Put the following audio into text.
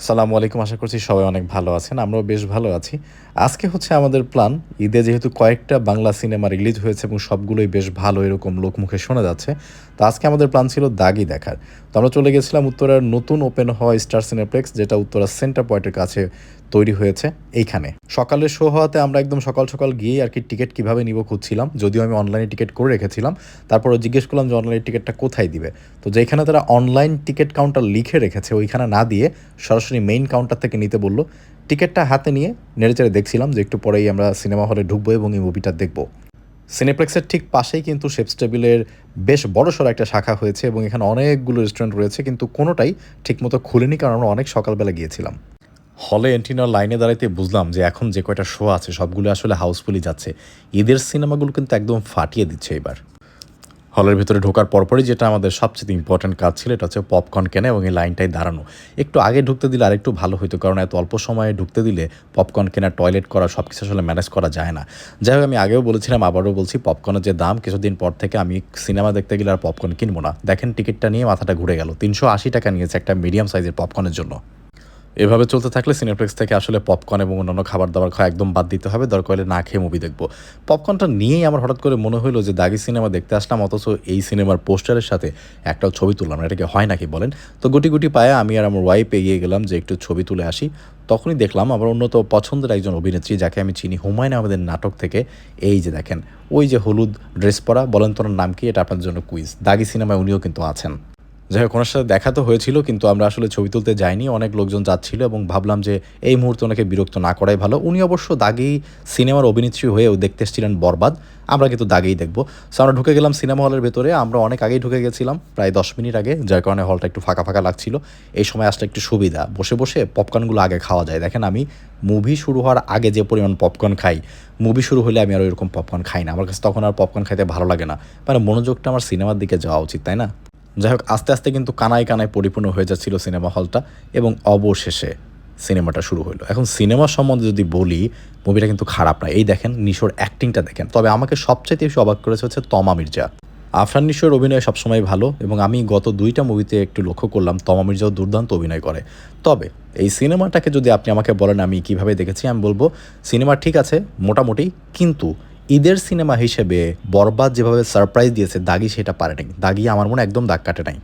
আসসালামু আলাইকুম। আশা করছি সবাই অনেক ভালো আছেন। আমরাও বেশ ভালো আছি। আজকে হচ্ছে আমাদের প্ল্যান, ঈদে যেহেতু কয়েকটা বাংলা সিনেমা রিলিজ হয়েছে এবং সবগুলোই বেশ ভালো এরকম লোকমুখে শোনা যাচ্ছে। তো আজকে আমাদের প্ল্যান ছিল দাগি দেখার। তো আমরা চলে গেছিলাম উত্তরার নতুন ওপেন হওয়া স্টার সিনেপ্লেক্স, যেটা উত্তরা সেন্টার পয়েন্টের কাছে তৈরি হয়েছে এইখানে। সকালের শো হওয়াতে আমরা একদম সকাল সকাল গিয়েই আর কি টিকিট কীভাবে নিব খুঁজছিলাম, যদিও আমি অনলাইনে টিকিট করে রেখেছিলাম। তারপরও জিজ্ঞেস করলাম যে অনলাইন টিকিটটা কোথায় দিবে। তো যেখানে তারা অনলাইন টিকিট কাউন্টার লিখে রেখেছে ওইখানে না দিয়ে সরাসরি মেইন কাউন্টার থেকে নিতে বলল। টিকিটটা হাতে নিয়ে নেড়েচেড়ে দেখছিলাম যে একটু পরেই আমরা সিনেমা হলে ঢুকবো এবং এই মুভিটা দেখব। সিনেপ্লেক্সের ঠিক পাশেই কিন্তু শেপস টেবিলের বেশ বড়সড় একটা শাখা হয়েছে এবং এখানে অনেকগুলো রেস্টুরেন্ট রয়েছে, কিন্তু কোনোটাই ঠিকমতো খুলেনি, কারণ আমরা অনেক সকালবেলা গিয়েছিলাম। হলে এন্ট্রি নেওয়ার লাইনে দাঁড়াইতে বুঝলাম যে এখন যে কয়টা শো আছে সবগুলো আসলে হাউসফুলই যাচ্ছে। ঈদের সিনেমাগুলো কিন্তু একদম ফাটিয়ে দিচ্ছে এবার। হলের ভিতরে ঢোকার পরপরই যেটা আমাদের সবচেয়ে ইম্পর্ট্যান্ট কাজ ছিল, এটা হচ্ছে পপকর্ন কেনা এবং এই লাইনটায় দাঁড়ানো। একটু আগে ঢুকতে দিলে আরেকটু ভালো হতো, কারণ এত অল্প সময়ে ঢুকতে দিলে পপকর্ন কেনা, টয়লেট করা সব কিছু আসলে ম্যানেজ করা যায় না। যাই হোক, আমি আগেও বলেছিলাম, আবারও বলছি, পপকর্নের যে দাম, কিছুদিন পর থেকে আমি সিনেমা দেখতে গেলে আর পপকর্ন কিনবো না। দেখেন, টিকিটটা নিয়ে মাথাটা ঘুরে গেল। 380 টাকা নিয়েছে একটা মিডিয়াম সাইজের পপকর্নের জন্য। এভাবে চলতে থাকলে সিনেপ্লেক্স থেকে আসলে পপকর্ন এবং অন্যান্য খাবার দাবার খাওয়া একদম বাদ দিতে হবে, দরকার হলে না খেয়ে মুভি দেখবো। পপকর্নটা নিয়েই আমার হঠাৎ করে মনে হলো যে দাগি সিনেমা দেখতে আসলাম, অথচ এই সিনেমার পোস্টারের সাথে একটাও ছবি তুললাম না। এটা কি হয় নাকি বলেন? তো গুটি গুটি পায়ে আমি আর আমার ওয়াইফ এগিয়ে গেলাম যে একটু ছবি তুলে আসি। তখনই দেখলাম আমার অন্যতম পছন্দের একজন অভিনেত্রী, যাকে আমি চিনি হুমায়ুন আহমেদের নাটক থেকে। এই যে দেখেন, ওই যে হলুদ ড্রেস পরা, বলেন তোর নাম কি? এটা আপনাদের জন্য কুইজ। দাগি সিনেমায় উনিও কিন্তু আছেন। যাই হোক, ওনার সাথে দেখা তো হয়েছিল, কিন্তু আমরা আসলে ছবি তুলতে যাইনি। অনেক লোকজন যাচ্ছিল এবং ভাবলাম যে এই মুহূর্তে ওনাকে বিরক্ত না করাই ভালো। উনি অবশ্য দাগি সিনেমার অভিনেত্রী হয়েও দেখতে এসেছিলেন বরবাদ। আমরা কিন্তু দাগেই দেখবো। সো আমরা ঢুকে গেলাম সিনেমা হলের ভেতরে। আমরা অনেক আগেই ঢুকে গেছিলাম, প্রায় 10 মিনিট আগে, যার কারণে হলটা একটু ফাঁকা ফাঁকা লাগছিল। এই সময় আসলে একটু সুবিধা, বসে বসে পপকর্নগুলো আগে খাওয়া যায়। দেখেন, আমি মুভি শুরু হওয়ার আগে যে পরিমাণ পপকর্ন খাই, মুভি শুরু হলে আমি আর এরকম পপকর্ন খাই না। আমার কাছে তখন আর পপকর্ন খাইতে ভালো লাগে না। মানে মনোযোগটা আমার সিনেমার দিকে যাওয়া উচিত, তাই না? যাই হোক, আস্তে আস্তে কিন্তু কানায় কানায় পরিপূর্ণ হয়ে যাচ্ছিল সিনেমা হলটা এবং অবশেষে সিনেমাটা শুরু হলো। এখন সিনেমা সম্বন্ধে যদি বলি, মুভিটা কিন্তু খারাপ না। এই দেখেন, নিশোর অ্যাক্টিংটা দেখেন। তবে আমাকে সবচাইতে বেশি অবাক করেছে হচ্ছে তমা মির্জা। আফরান নিশোর অভিনয় সবসময় ভালো এবং আমি গত 2টা মুভিতে একটু লক্ষ্য করলাম তমা মির্জাও দুর্দান্ত অভিনয় করে। তবে এই সিনেমাটাকে যদি আপনি আমাকে বলেন আমি কিভাবে দেখেছি, আমি বলবো সিনেমা ঠিক আছে মোটামুটি, কিন্তু ঈদের সিনেমা হিসেবে বরবাদ যেভাবে সারপ্রাইজ দিয়েছে দাগি সেটা পারেনি। দাগি আমার মনে একদম দাগ কাটে নাই।